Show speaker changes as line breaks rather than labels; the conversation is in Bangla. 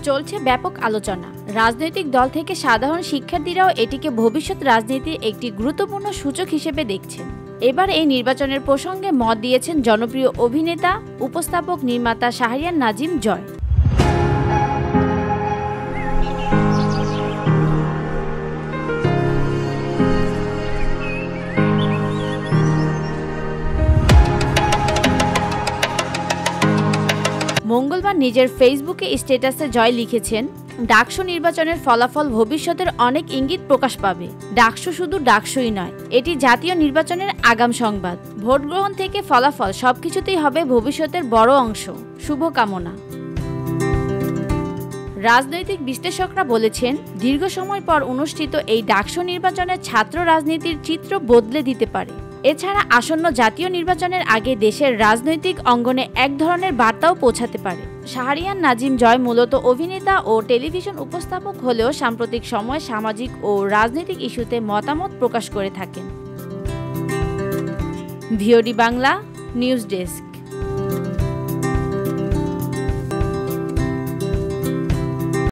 চলছে ব্যাপক আলোচনা। রাজনৈতিক দল থেকে সাধারণ শিক্ষার্থীরাও এটিকে ভবিষ্যৎ রাজনীতির একটি গুরুত্বপূর্ণ সূচক হিসেবে দেখছেন। এবার এই নির্বাচনের প্রসঙ্গে মত দিয়েছেন জনপ্রিয় অভিনেতা, উপস্থাপক, নির্মাতা শাহরিয়ার নাজিম জয়। মঙ্গলবার নিজের ফেসবুকে স্ট্যাটাসে জয় লিখেছেন, ডাকসু নির্বাচনের ফলাফল ভবিষ্যতের অনেক ইঙ্গিত প্রকাশ পাবে। ডাকসু শুধু ডাকসুই নয়, এটি জাতীয় নির্বাচনের আগাম সংবাদ। ভোট গ্রহণ থেকে ফলাফল সবকিছুতেই হবে ভবিষ্যতের বড় অংশ। শুভকামনা। রাজনৈতিক বিশ্লেষকরা বলেছেন, দীর্ঘ সময় পর অনুষ্ঠিত এই ডাকসু নির্বাচনের ছাত্র রাজনীতির চিত্র বদলে দিতে পারে। এছাড়া আসন্ন জাতীয় নির্বাচনের আগে দেশের রাজনৈতিক অঙ্গনে এক ধরনের বার্তাও পৌঁছাতে পারে। শাহরিয়ার নাজিম জয় মূলত অভিনেতা ও টেলিভিশন উপস্থাপক হলেও সাম্প্রতিক সময়ে সামাজিক ও রাজনৈতিক ইস্যুতে মতামত প্রকাশ করে থাকেন। VOD Bangla news desk.